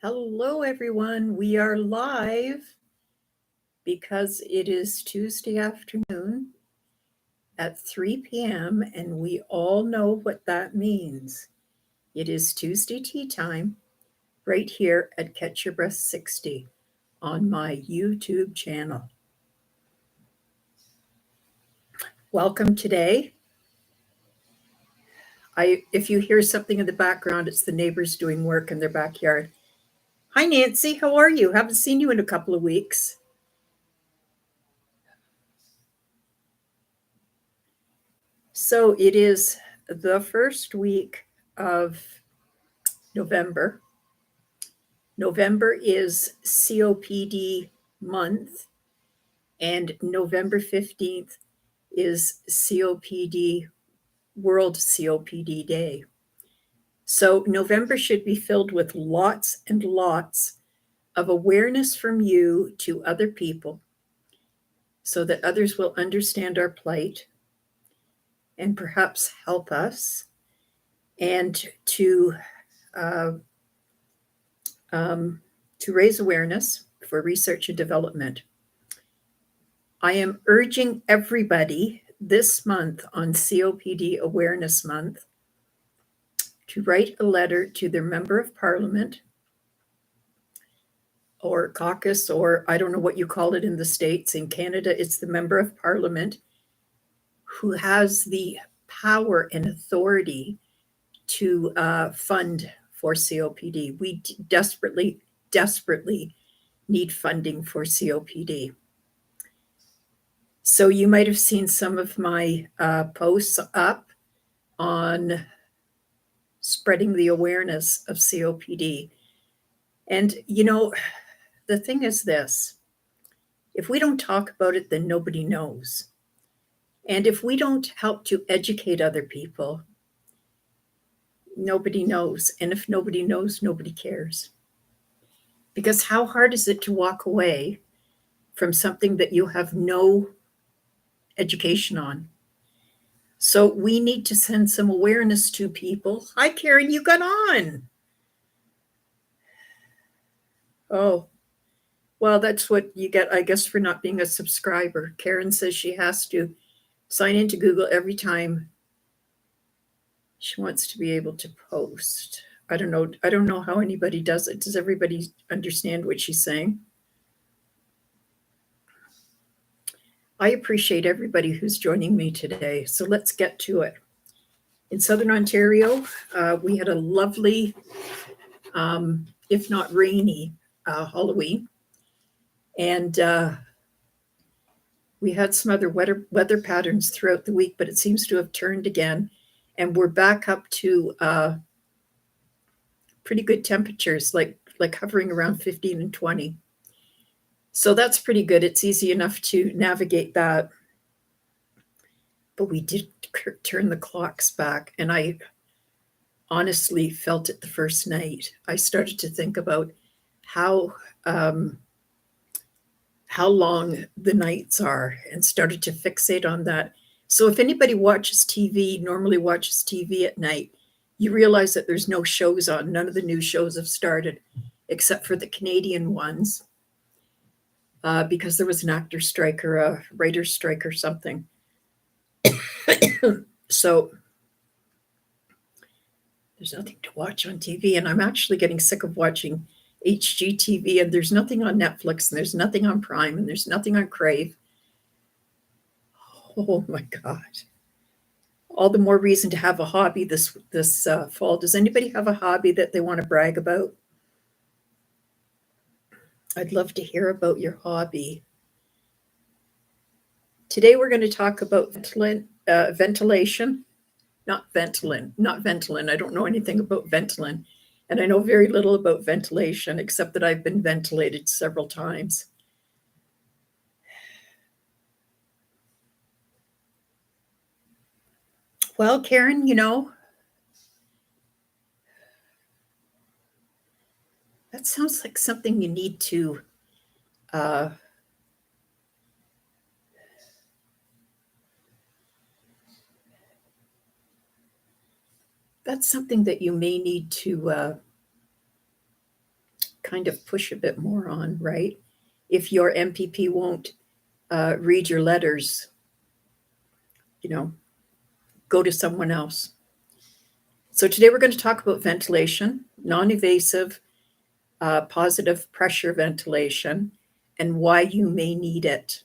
Hello, everyone. We are live because it is Tuesday afternoon at 3 p.m., and we all know what that means. It is Tuesday tea time right here at Catch Your Breath 60 on my YouTube channel. Welcome today. If you hear something in the background, it's the neighbors doing work in their backyard. Hi, Nancy. How are you? Haven't seen you in a couple of weeks. So it is the first week of November. November is COPD month, and November 15th is World COPD Day. So November should be filled with lots and lots of awareness from you to other people so that others will understand our plight and perhaps help us, and uh, to raise awareness for research and development. I am urging everybody this month on COPD Awareness Month to write a letter to their member of parliament or caucus, or I don't know what you call it in the States. In Canada, it's the member of parliament who has the power and authority to fund for COPD. We desperately, desperately need funding for COPD. So you might have seen some of my posts up on spreading the awareness of COPD. And, the thing is this: if we don't talk about it, then nobody knows. And if we don't help to educate other people, nobody knows. And if nobody knows, nobody cares. Because how hard is it to walk away from something that you have no education on? So we need to send some awareness to people. Hi, Karen, you got on. Oh, well, that's what you get, I guess, for not being a subscriber. Karen says she has to sign into Google every time she wants to be able to post. I don't know how anybody does it. Does everybody understand what she's saying? I appreciate everybody who's joining me today. So let's get to it. In Southern Ontario, we had a lovely, if not rainy, Halloween. And we had some other weather patterns throughout the week, but it seems to have turned again. And we're back up to pretty good temperatures, like hovering around 15 and 20. So that's pretty good. It's easy enough to navigate that. But we did turn the clocks back, and I honestly felt it the first night. I started to think about how long the nights are and started to fixate on that. So if anybody normally watches TV at night, you realize that there's no shows on. None of the new shows have started except for the Canadian ones, because there was an actor strike or a writer's strike or something. So there's nothing to watch on TV, and I'm actually getting sick of watching HGTV, and there's nothing on Netflix, and there's nothing on Prime, and there's nothing on Crave. Oh my God. All the more reason to have a hobby this fall. Does anybody have a hobby that they want to brag about? I'd love to hear about your hobby. Today we're going to talk about ventilation. Not Ventolin. I don't know anything about Ventolin. And I know very little about ventilation, except that I've been ventilated several times. Well, Karen, that sounds like something you need to that's something that you may need to kind of push a bit more on, right? If your MPP won't read your letters, go to someone else. So today we're going to talk about ventilation, non-invasive, positive pressure ventilation, and why you may need it.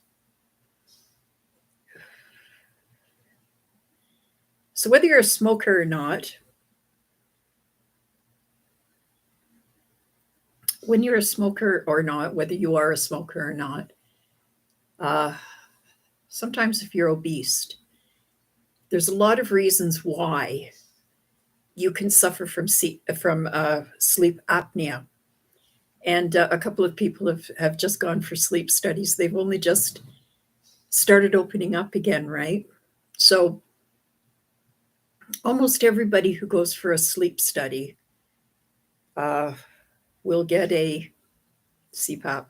So whether you're a smoker or not, when you're a smoker or not, whether you are a smoker or not, sometimes if you're obese, there's a lot of reasons why you can suffer from sleep apnea. And a couple of people have just gone for sleep studies. They've only just started opening up again, right? So almost everybody who goes for a sleep study will get a CPAP.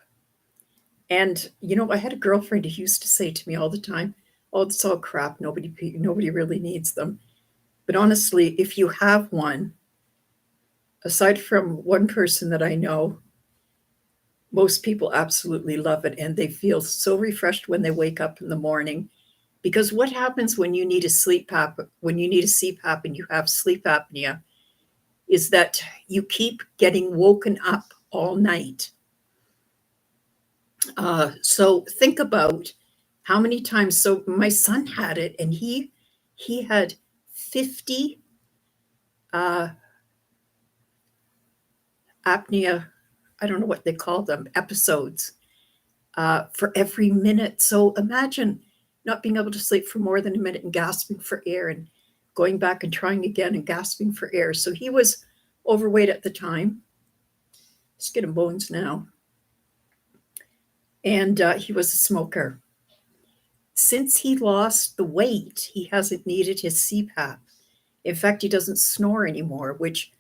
And, I had a girlfriend who used to say to me all the time, oh, it's all crap. Nobody really needs them. But honestly, if you have one, aside from one person that I know, most people absolutely love it. And they feel so refreshed when they wake up in the morning. Because what happens when you need a CPAP and you have sleep apnea is that you keep getting woken up all night. So think about how many times. So my son had it, and he had 50 apnea, I don't know what they call them, episodes for every minute. So imagine not being able to sleep for more than a minute and gasping for air and going back and trying again and gasping for air. So he was overweight at the time, skin and bones now, and he was a smoker. Since he lost the weight, he hasn't needed his CPAP. In fact, he doesn't snore anymore, which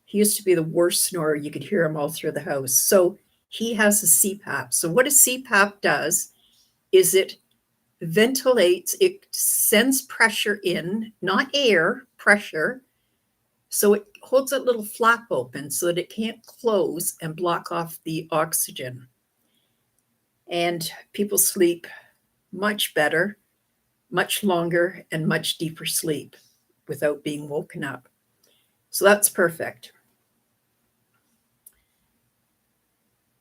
he used to be the worst snorer. You could hear him all through the house. So he has a CPAP. So what a CPAP does is it ventilates, it sends pressure in, not air, pressure. So it holds that little flap open so that it can't close and block off the oxygen. And people sleep much better, much longer, and much deeper sleep without being woken up. So that's perfect.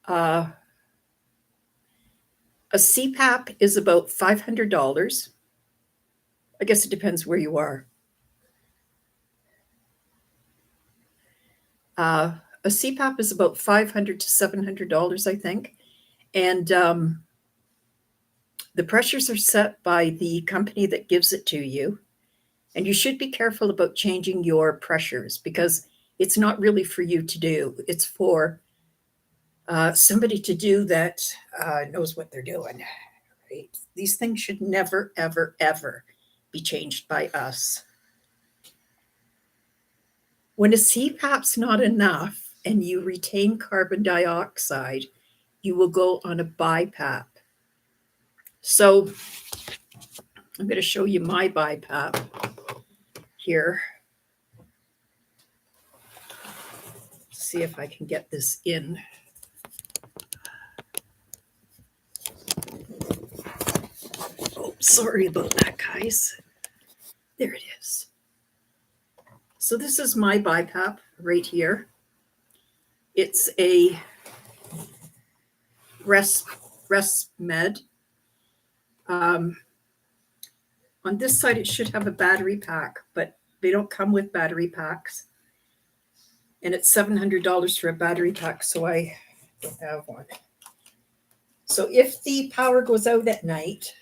A CPAP is about $500. I guess it depends where you are. A CPAP is about $500 to $700, I think. And the pressures are set by the company that gives it to you. And you should be careful about changing your pressures because it's not really for you to do. It's for somebody to do that knows what they're doing. Right? These things should never, ever, ever be changed by us. When a CPAP's not enough and you retain carbon dioxide, you will go on a BiPAP. So I'm going to show you my BiPAP here. See if I can get this in. Oh, sorry about that, guys. There it is. So this is my BiPAP right here. It's a ResMed. On this side, it should have a battery pack, but they don't come with battery packs. And it's $700 for a battery pack, so I don't have one. So if the power goes out at night,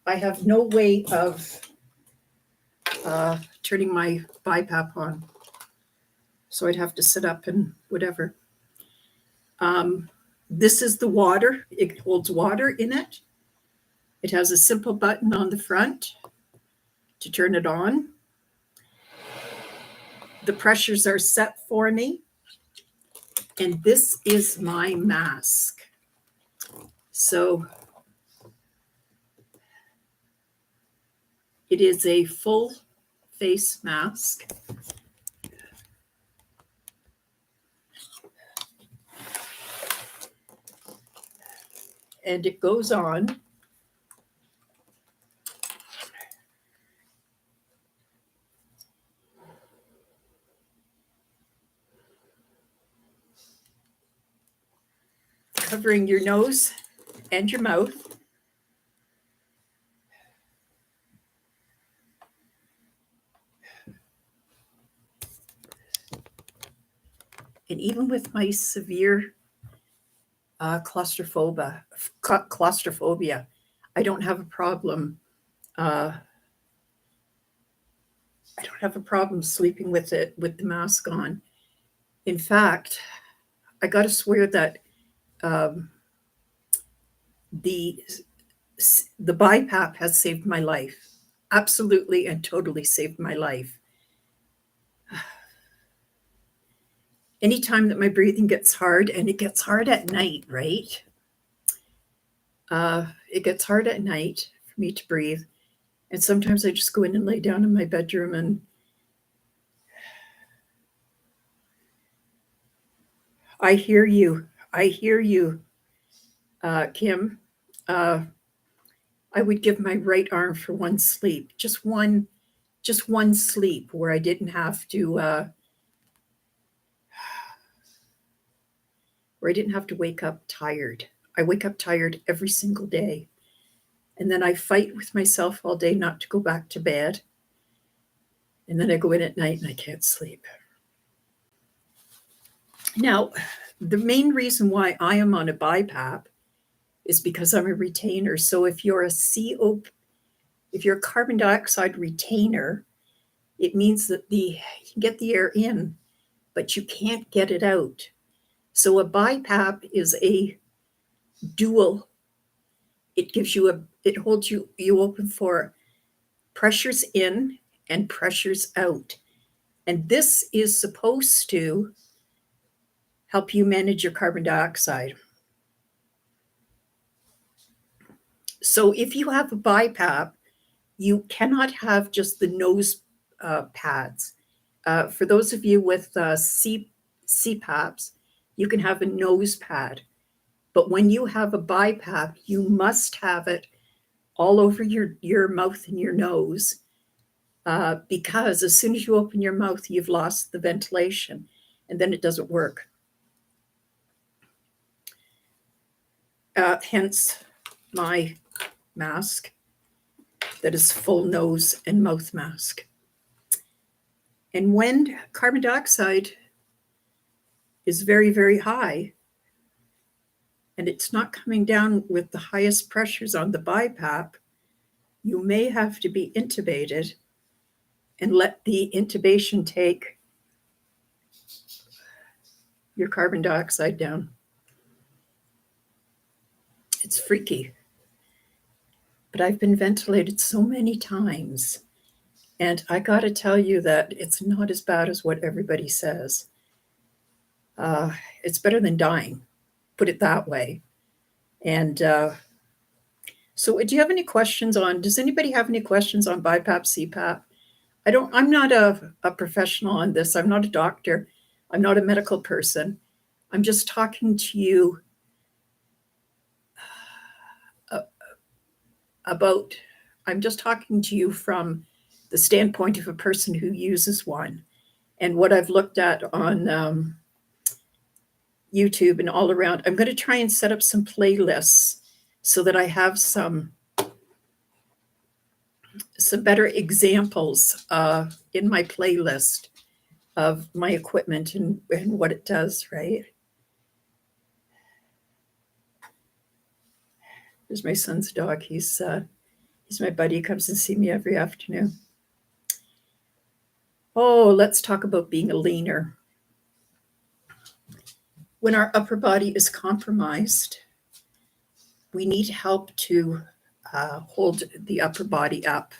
I have no way of turning my BiPAP on. So I'd have to sit up and whatever. This is the water. It holds water in it. It has a simple button on the front to turn it on. The pressures are set for me. And this is my mask. So it is a full face mask. And it goes on. Covering your nose and your mouth. And even with my severe claustrophobia, I don't have a problem. I don't have a problem sleeping with it with the mask on. In fact, I got to swear that um, the the BiPAP has saved my life. Absolutely and totally saved my life. Anytime that my breathing gets hard, and it gets hard at night, right? It gets hard at night for me to breathe. And sometimes I just go in and lay down in my bedroom and I hear you. I hear you, Kim. I would give my right arm for one sleep, just one sleep where I didn't have to wake up tired. I wake up tired every single day. And then I fight with myself all day not to go back to bed. And then I go in at night and I can't sleep. Now, the main reason why I am on a BiPAP is because I'm a retainer. So if you're if you're a carbon dioxide retainer, it means that you can get the air in, but you can't get it out. So a BiPAP is a dual. It holds you open for pressures in and pressures out. And this is supposed to help you manage your carbon dioxide. So if you have a BiPAP, you cannot have just the nose pads. For those of you with CPAPs, you can have a nose pad. But when you have a BiPAP, you must have it all over your mouth and your nose, because as soon as you open your mouth, you've lost the ventilation, and then it doesn't work. Hence my mask that is full nose and mouth mask. And when carbon dioxide is very, very high, and it's not coming down with the highest pressures on the BiPAP, you may have to be intubated and let the intubation take your carbon dioxide down. It's freaky. But I've been ventilated so many times, and I got to tell you that it's not as bad as what everybody says. It's better than dying, put it that way. And so do you have any questions does anybody have any questions on BiPAP, CPAP? I'm not a professional on this. I'm not a doctor. I'm not a medical person. I'm just talking to you from the standpoint of a person who uses one, and what I've looked at on YouTube and all around. I'm going to try and set up some playlists so that I have some better examples in my playlist of my equipment and what it does, right? There's my son's dog. He's my buddy. He comes and see me every afternoon. Oh, let's talk about being a leaner. When our upper body is compromised, we need help to hold the upper body up.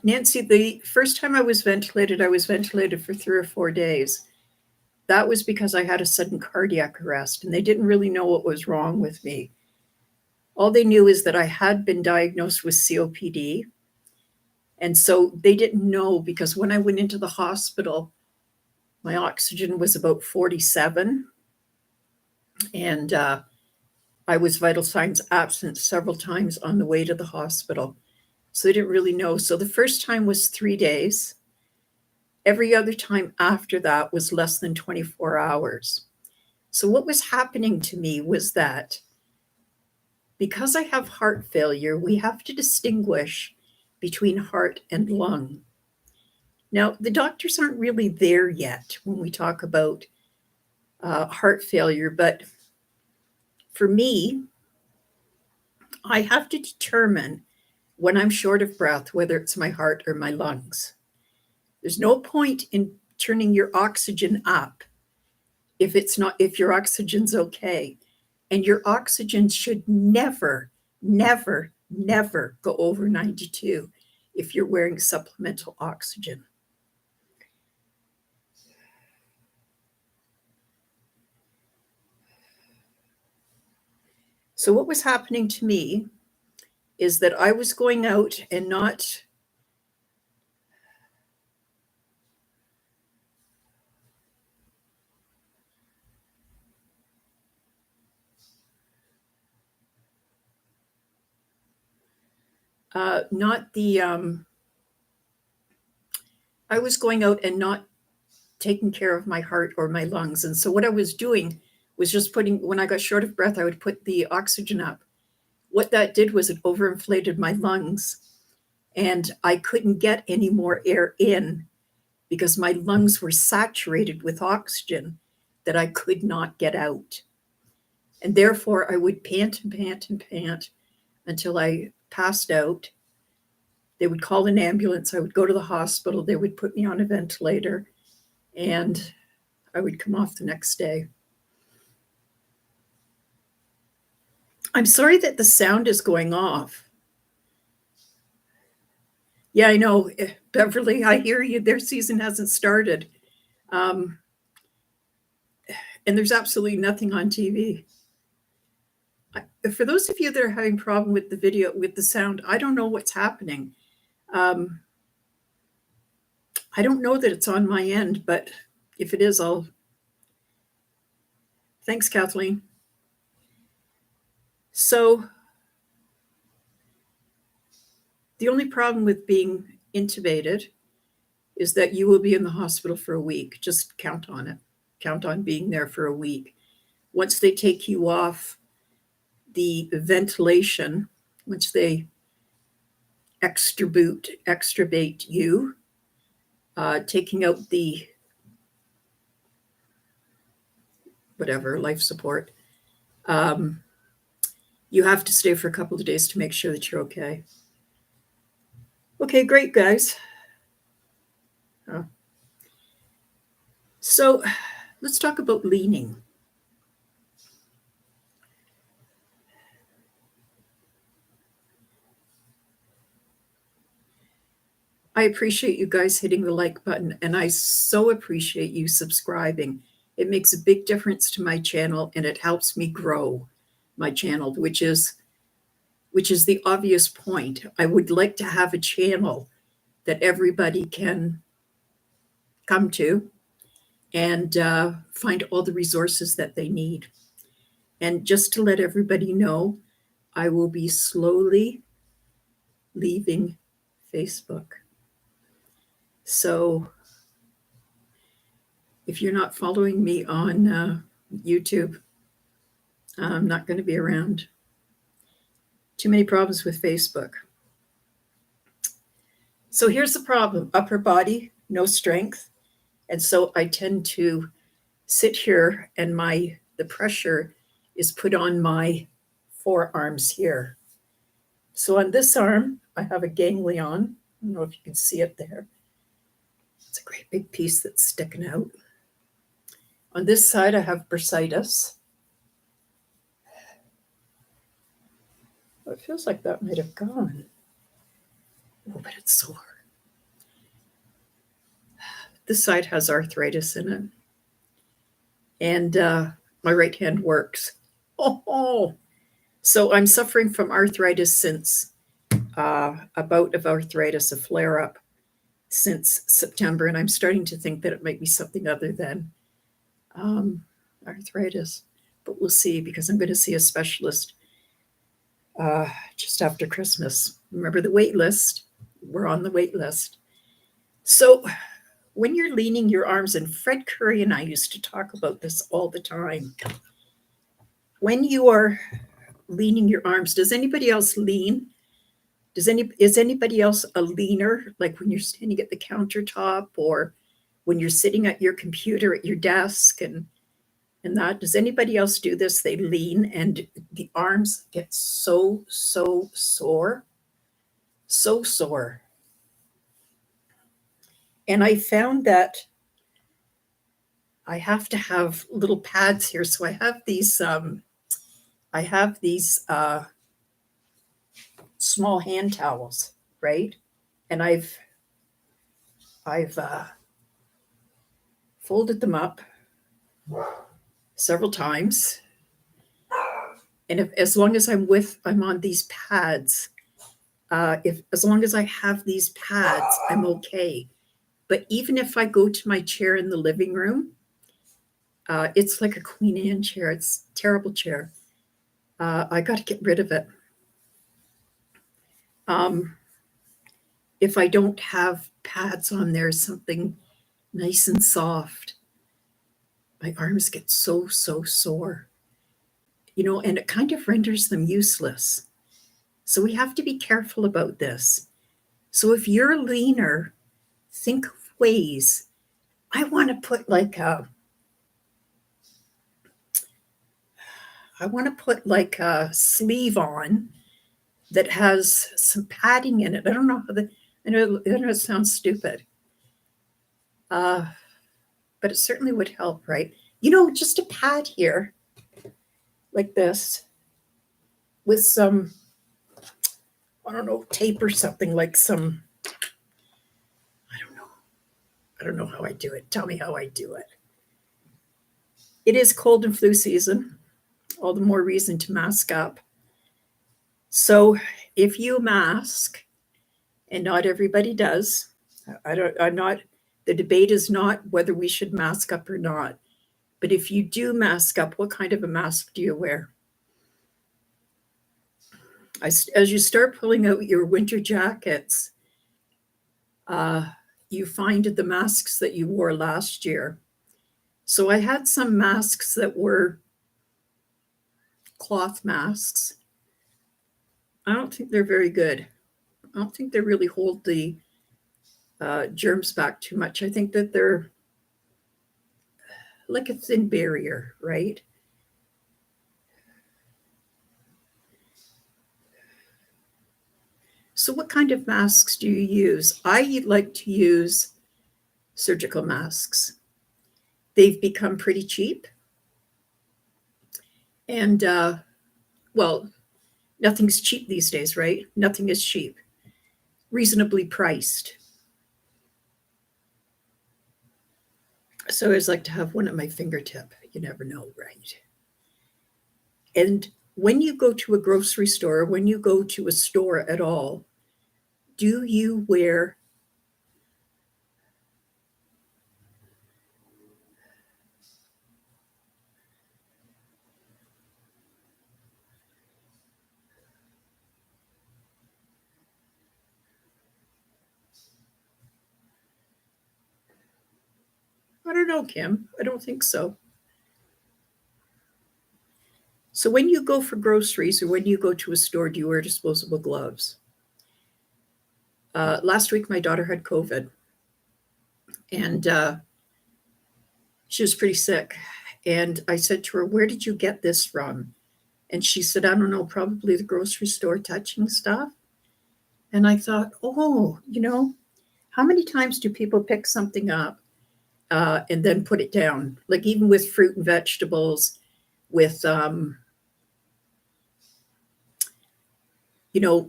Nancy, the first time I was ventilated for 3 or 4 days. That was because I had a sudden cardiac arrest, and they didn't really know what was wrong with me. All they knew is that I had been diagnosed with COPD. And so they didn't know, because when I went into the hospital, My oxygen was about 47, and I was vital signs absent several times on the way to the hospital. So they didn't really know. So the first time was 3 days. Every other time after that was less than 24 hours. So what was happening to me was that because I have heart failure, we have to distinguish between heart and lung. Now, the doctors aren't really there yet when we talk about heart failure, but for me, I have to determine when I'm short of breath whether it's my heart or my lungs. There's no point in turning your oxygen up if your oxygen's okay. And your oxygen should never, never, never go over 92 if you're wearing supplemental oxygen. So what was happening to me is that I was going out and not not the I was going out and not taking care of my heart or my lungs. And so what I was doing was just when I got short of breath, I would put the oxygen up. What that did was it overinflated my lungs, and I couldn't get any more air in because my lungs were saturated with oxygen that I could not get out. And therefore, I would pant and pant and pant until I passed out. They would call an ambulance. I would go to the hospital. They would put me on a ventilator, and I would come off the next day. I'm sorry that the sound is going off. Yeah, I know. Beverly, I hear you. Their season hasn't started. And there's absolutely nothing on TV. For those of you that are having problem with the video, with the sound, I don't know what's happening. I don't know that it's on my end, but if it is, Thanks, Kathleen. So the only problem with being intubated is that you will be in the hospital for a week. Just count on it. Count on being there for a week. Once they take you off the ventilation, once they extubate you, taking out the whatever, life support, you have to stay for a couple of days to make sure that you're okay. Okay, great, guys. So let's talk about leaning. I appreciate you guys hitting the like button, and I so appreciate you subscribing. It makes a big difference to my channel, and it helps me grow my channel, which is the obvious point. I would like to have a channel that everybody can come to and find all the resources that they need. And just to let everybody know, I will be slowly leaving Facebook. So if you're not following me on YouTube, I'm not going to be around. Too many problems with Facebook. So here's the problem: upper body, no strength. And so I tend to sit here, and the pressure is put on my forearms here. So on this arm, I have a ganglion. I don't know if you can see it there. It's a great big piece that's sticking out. On this side, I have bursitis. Oh, it feels like that might have gone. Oh, but it's sore. This side has arthritis in it. And my right hand works. Oh. So I'm suffering from arthritis since a bout of arthritis, a flare-up, since September, and I'm starting to think that it might be something other than arthritis. But we'll see, because I'm going to see a specialist just after Christmas. Remember the wait list? We're on the wait list. So when you're leaning your arms, and Fred Curry and I used to talk about this all the time. When you are leaning your arms, does anybody else lean? Is anybody else a leaner? Like when you're standing at the countertop, or when you're sitting at your computer at your desk, and that, does anybody else do this? They lean and the arms get so sore, so sore. And I found that I have to have little pads here. So I have these small hand towels, right? And I've folded them up several times. And as long as I'm on these pads, as long as I have these pads, I'm okay. But even if I go to my chair in the living room, it's like a Queen Anne chair. It's a terrible chair. I got to get rid of it. If I don't have pads on there, something nice and soft, my arms get so sore, and it kind of renders them useless. So we have to be careful about this. So if you're a leaner, think of ways. I want to put like a sleeve on that has some padding in it. I don't know I know it sounds stupid, but it certainly would help, right? Just a pad here, like this, with some, I don't know, tape or something, like some, I don't know how I do it. Tell me how I do it. It is cold and flu season. All the more reason to mask up. So if you mask, and not everybody does, the debate is not whether we should mask up or not. But if you do mask up, what kind of a mask do you wear? As you start pulling out your winter jackets, you find the masks that you wore last year. So I had some masks that were cloth masks. I don't think they're very good. I don't think they really hold the germs back too much. I think that they're like a thin barrier, right? So what kind of masks do you use? I like to use surgical masks. They've become pretty cheap. And, well, nothing's cheap these days, right? Nothing is cheap. Reasonably priced. So I always like to have one at my fingertip. You never know, right? And when you go to a grocery store, when you go to a store at all, do you wear I don't know, Kim. I don't think so. So when you go for groceries or when you go to a store, do you wear disposable gloves? Last week, my daughter had COVID, and she was pretty sick. And I said to her, "Where did you get this from?" And she said, "I don't know, probably the grocery store touching stuff." And I thought, oh, how many times do people pick something up and then put it down? Like even with fruit and vegetables, with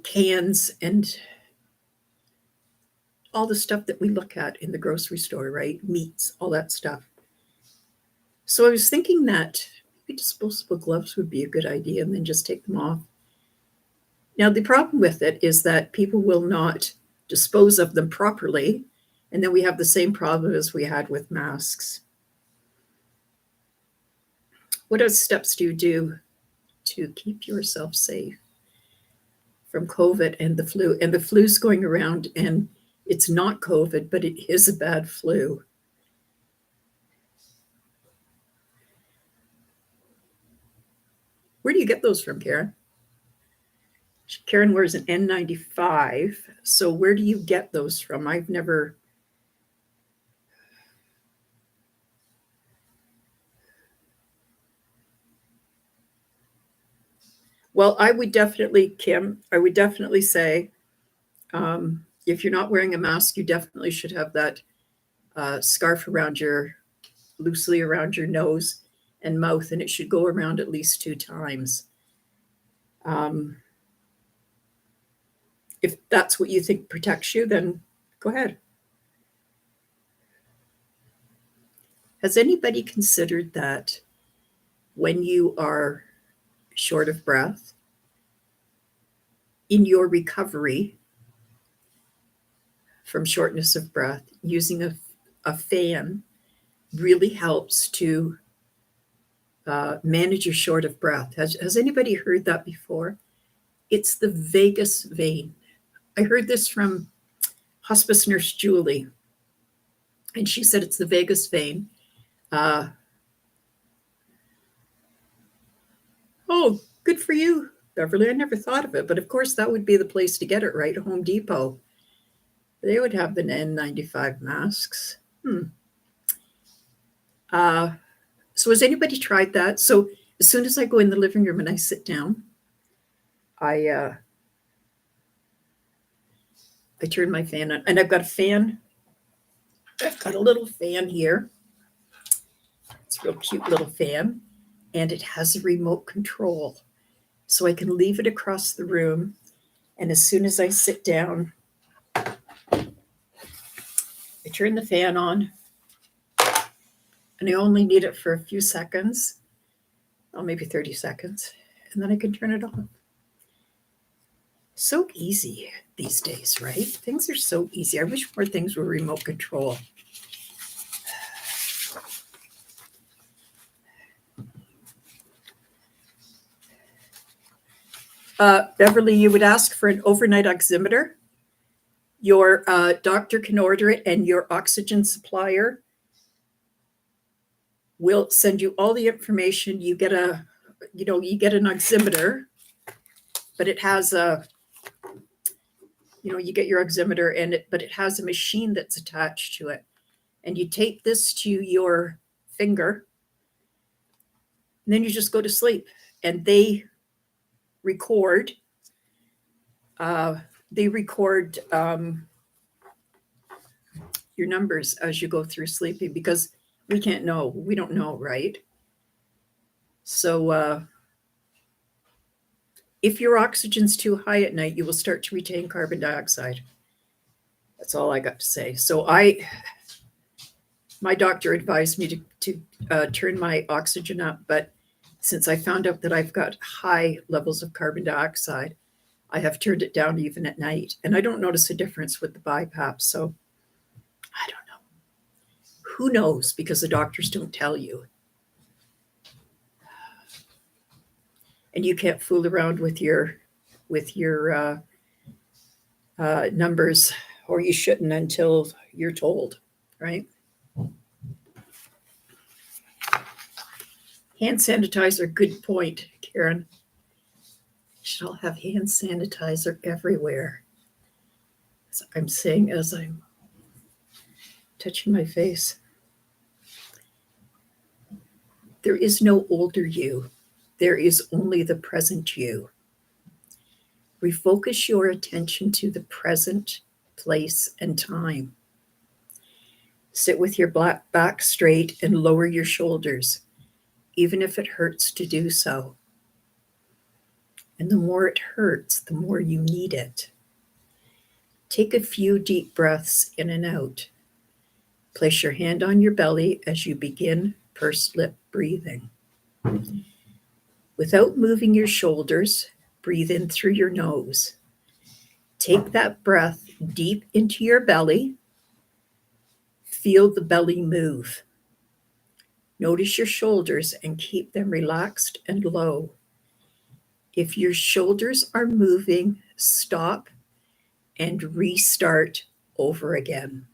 cans and all the stuff that we look at in the grocery store, right? Meats, all that stuff. So I was thinking that maybe disposable gloves would be a good idea, and then just take them off. Now, the problem with it is that people will not dispose of them properly, And then we have the same problem as we had with masks. What other steps do you do to keep yourself safe from COVID and the flu? And the flu's going around, and it's not COVID, but it is a bad flu. Where do you get those from, Karen? Karen wears an N95. So where do you get those from? I've never. Well, I would definitely, Kim, I would definitely say, if you're not wearing a mask, you definitely should have that scarf loosely around your nose and mouth, and it should go around at least 2 times. If that's what you think protects you, then go ahead. Has anybody considered that when you are short of breath, in your recovery from shortness of breath, using a fan really helps to manage your short of breath? Has anybody heard that before? It's the vagus vein. I heard this from hospice nurse Julie, and she said it's the vagus vein. Oh, good for you, Beverly. I never thought of it, but of course that would be the place to get it, right? Home Depot. They would have the N95 masks. So has anybody tried that? So as soon as I go in the living room and I sit down, I turn my fan on, and I've got a fan. I've got a little fan here. It's a real cute little fan, and it has a remote control. So I can leave it across the room, and as soon as I sit down, I turn the fan on, and I only need it for a few seconds, well, maybe 30 seconds, and then I can turn it off. So easy these days, right? Things are so easy. I wish more things were remote control. Beverly, you would ask for an overnight oximeter. Your doctor can order it, and your oxygen supplier will send you all the information. You get an oximeter, but it has you get your oximeter but it has a machine that's attached to it. And you tape this to your finger, and then you just go to sleep. And they record your numbers as you go through sleeping, because we don't know, right? So if your oxygen's too high at night, you will start to retain carbon dioxide. That's all I got to say. So my doctor advised me to turn my oxygen up, but since I found out that I've got high levels of carbon dioxide, I have turned it down even at night. And I don't notice a difference with the BiPAP. So I don't know. Who knows? Because the doctors don't tell you. And you can't fool around with your numbers, or you shouldn't until you're told, right? Hand sanitizer, good point, Karen. We should all have hand sanitizer everywhere. As I'm saying as I'm touching my face. There is no older you. There is only the present you. Refocus your attention to the present place and time. Sit with your back straight and lower your shoulders, even if it hurts to do so. And the more it hurts, the more you need it. Take a few deep breaths in and out. Place your hand on your belly as you begin pursed lip breathing. Without moving your shoulders, breathe in through your nose. Take that breath deep into your belly Feel the belly move. Notice your shoulders and keep them relaxed and low. If your shoulders are moving, stop and restart over again.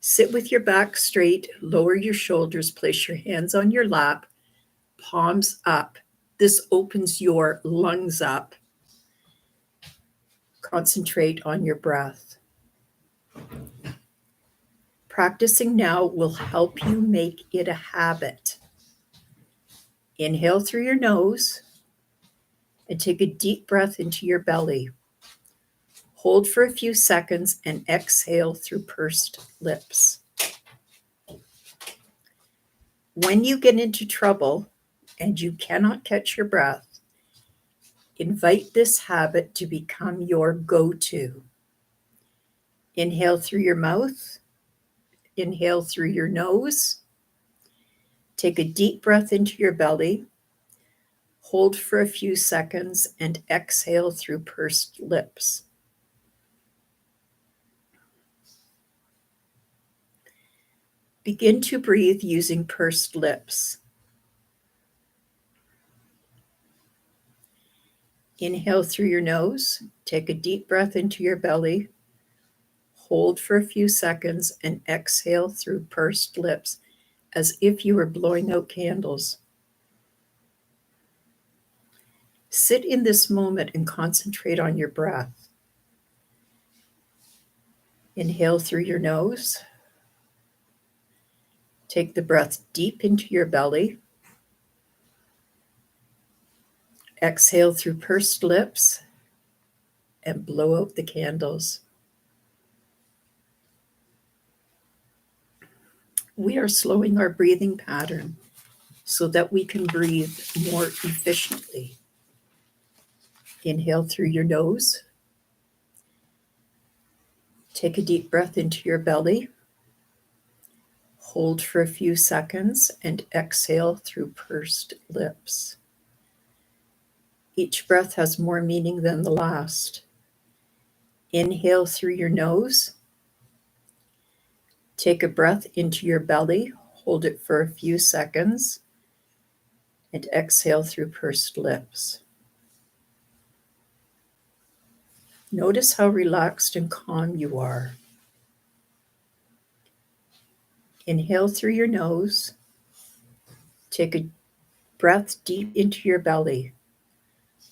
Sit with your back straight, lower your shoulders, place your hands on your lap, palms up. This opens your lungs up. Concentrate on your breath. Practicing now will help you make it a habit. Inhale through your nose and take a deep breath into your belly. Hold for a few seconds and exhale through pursed lips. When you get into trouble and you cannot catch your breath, invite this habit to become your go-to. Inhale through your mouth, inhale through your nose, take a deep breath into your belly, hold for a few seconds, and exhale through pursed lips. Begin to breathe using pursed lips. Inhale through your nose, take a deep breath into your belly, hold for a few seconds, and exhale through pursed lips as if you were blowing out candles. Sit in this moment and concentrate on your breath. Inhale through your nose. Take the breath deep into your belly. Exhale through pursed lips and blow out the candles. We are slowing our breathing pattern so that we can breathe more efficiently. Inhale through your nose. Take a deep breath into your belly. Hold for a few seconds and exhale through pursed lips. Each breath has more meaning than the last. Inhale through your nose. Take a breath into your belly. Hold it for a few seconds and exhale through pursed lips. Notice how relaxed and calm you are. Inhale through your nose. Take a breath deep into your belly.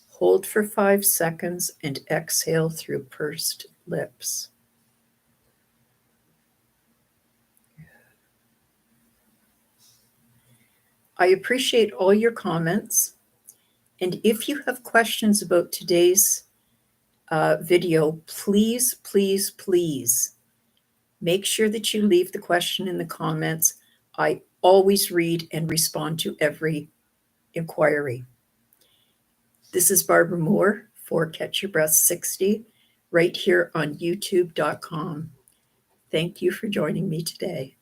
Hold for 5 seconds and exhale through pursed lips. I appreciate all your comments. And if you have questions about today's video, please, please, please make sure that you leave the question in the comments. I always read and respond to every inquiry. This is Barbara Moore for Catch Your Breath 60, right here on youtube.com. Thank you for joining me today.